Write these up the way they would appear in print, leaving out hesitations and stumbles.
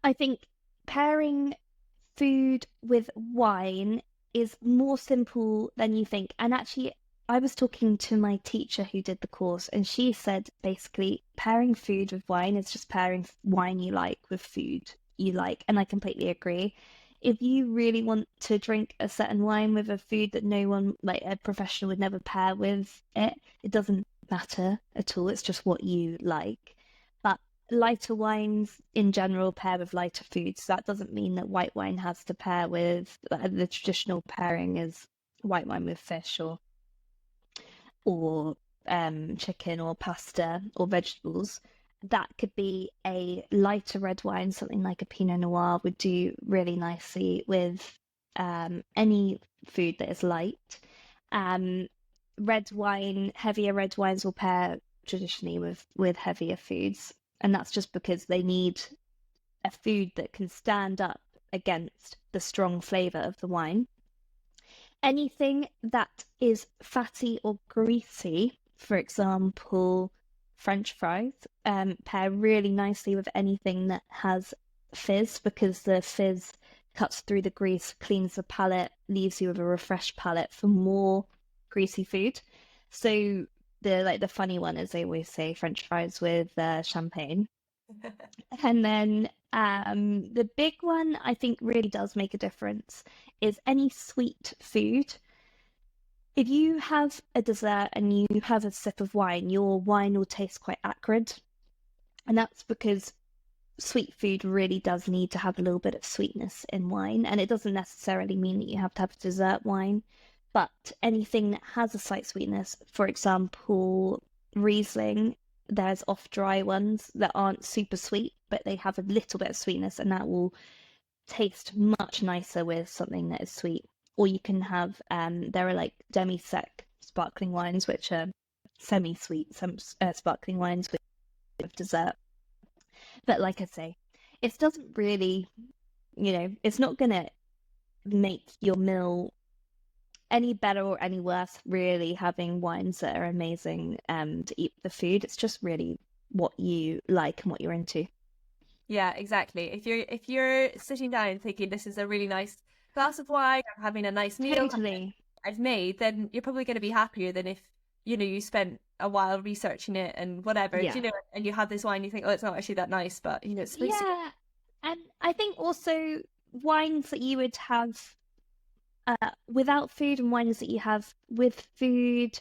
I think pairing food with wine is more simple than you think. And actually, I was talking to my teacher who did the course, and she said basically pairing food with wine is just pairing wine you like with food you like. And I completely agree. If you really want to drink a certain wine with a food that no one, like a professional, would never pair with it doesn't matter at all. It's just what you like. But lighter wines in general pair with lighter foods. That doesn't mean that white wine has to pair with the traditional pairing is white wine with fish or chicken or pasta or vegetables. That could be a lighter red wine, something like a Pinot Noir would do really nicely with any food that is light. Um, red wine, heavier red wines will pair traditionally with heavier foods, and that's just because they need a food that can stand up against the strong flavor of the wine. Anything that is fatty or greasy, for example, French fries, pair really nicely with anything that has fizz because the fizz cuts through the grease, cleans the palate, leaves you with a refreshed palate for more greasy food. So the funny one is they always say French fries with champagne. And then the big one I think really does make a difference is any sweet food. If you have a dessert and you have a sip of wine, your wine will taste quite acrid. And that's because sweet food really does need to have a little bit of sweetness in wine. And it doesn't necessarily mean that you have to have a dessert wine, but anything that has a slight sweetness, for example, Riesling, there's off dry ones that aren't super sweet, but they have a little bit of sweetness, and that will taste much nicer with something that is sweet. Or you can have there are like demi-sec sparkling wines, which are semi-sweet, some sparkling wines with dessert. But like I say, it doesn't really, it's not gonna make your meal any better or any worse, really, having wines that are amazing to eat the food. It's just really what you like and what you're into. Yeah, exactly. If you're sitting down thinking this is a really nice glass of wine, I'm having a nice meal Totally. I've made, then you're probably going to be happier than if, you spent a while researching it and whatever, Yeah. and you have this wine, you think, oh, it's not actually that nice, but it's supposed to. Yeah. And I think also wines that you would have without food and wines that you have with food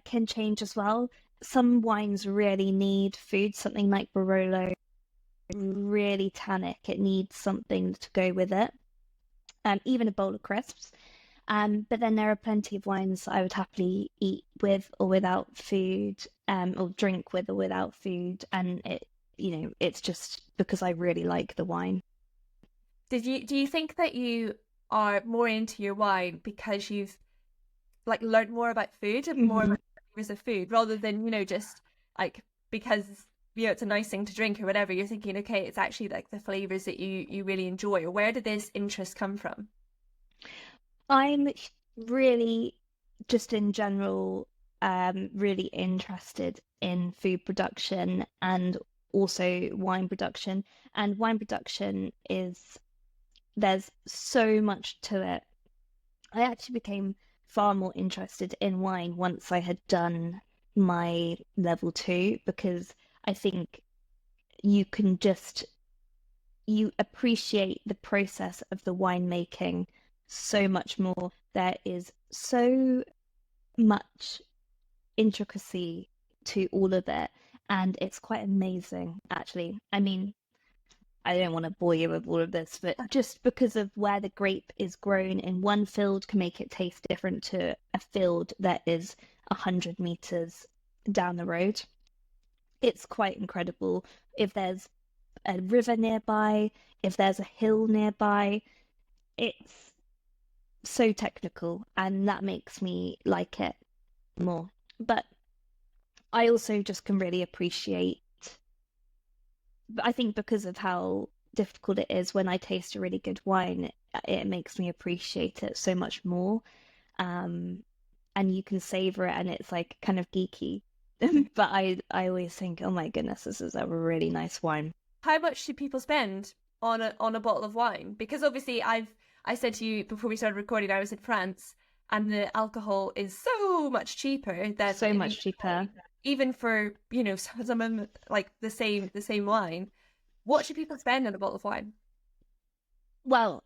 can change as well. Some wines really need food, something like Barolo, really tannic. It needs something to go with it. Even a bowl of crisps. But then there are plenty of wines I would happily eat with or without food, or drink with or without food. And it's just because I really like the wine. Do you think that you are more into your wine because you've like learned more about food and more Mhm. about the flavors of food rather than, just like because it's a nice thing to drink or whatever, you're thinking, okay, it's actually like the flavors that you really enjoy, or where did this interest come from? I'm really, just in general, really interested in food production and also wine production. And wine production there's so much to it. I actually became far more interested in wine once I had done my level two because I think you can just you appreciate the process of the winemaking so much more. There is so much intricacy to all of it, and it's quite amazing, actually. I mean, I don't want to bore you with all of this, but just because of where the grape is grown in one field can make it taste different to a field that is 100 meters down the road. It's quite incredible. If there's a river nearby, if there's a hill nearby, it's so technical, and that makes me like it more. But I also just can really appreciate, I think because of how difficult it is when I taste a really good wine, it makes me appreciate it so much more. Um, and you can savor it, and it's like kind of geeky. But I always think, oh my goodness, this is a really nice wine. How much do people spend on a bottle of wine? Because obviously I said to you before we started recording, I was in France, and the alcohol is so much cheaper than So in the much cheaper. UK, even for, you know, some of them, like the same wine. What should people spend on a bottle of wine? Well,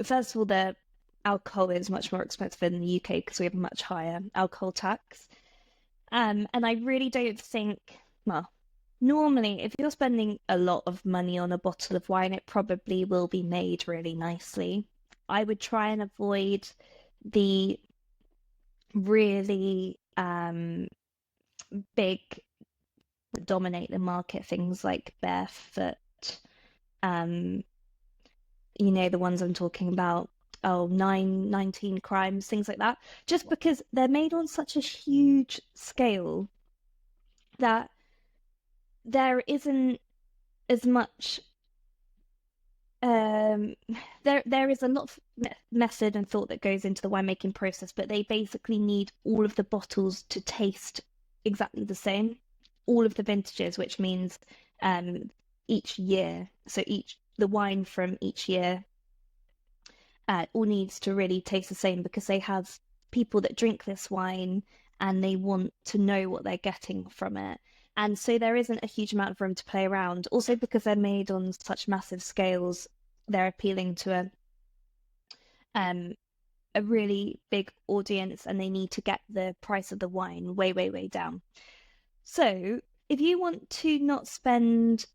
first of all, the alcohol is much more expensive in the UK because we have a much higher alcohol tax. And I really don't think, well, normally if you're spending a lot of money on a bottle of wine, it probably will be made really nicely. I would try and avoid the really big dominate the market things like barefoot, um, the ones I'm talking about. Oh, 19 crimes, things like that. Just because they're made on such a huge scale that there isn't as much um there is a lot of method and thought that goes into the winemaking process, but they basically need all of the bottles to taste exactly the same, all of the vintages, which means each year, so each the wine from each year all needs to really taste the same, because they have people that drink this wine and they want to know what they're getting from it. And so there isn't a huge amount of room to play around. Also, because they're made on such massive scales, they're appealing to a really big audience, and they need to get the price of the wine way, way, way down. So if you want to not spend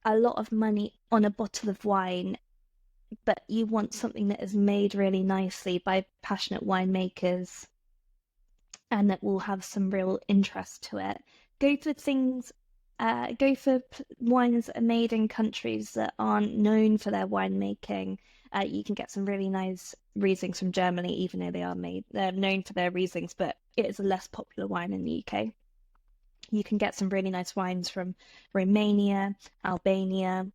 a lot of money on a bottle of wine, but you want something that is made really nicely by passionate winemakers and that will have some real interest to it, go for things, wines that are made in countries that aren't known for their winemaking. You can get some really nice Rieslings from Germany, even though they're known for their Rieslings, but it is a less popular wine in the UK. You can get some really nice wines from Romania, Albania,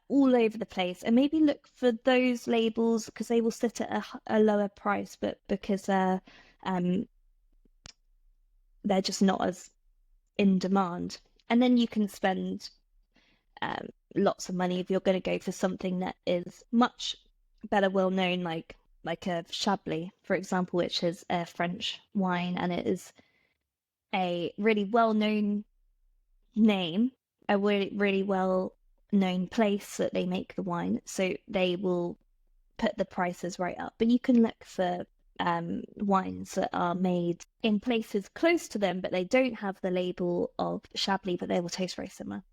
all over the place, and maybe look for those labels because they will sit at a lower price, but because they're just not as in demand. And then you can spend lots of money if you're going to go for something that is much better well known, like a Chablis, for example, which is a French wine, and it is a really well known name, a really, really well known place that they make the wine, so they will put the prices right up. But you can look for wines that are made in places close to them, but they don't have the label of Chablis, but they will taste very similar.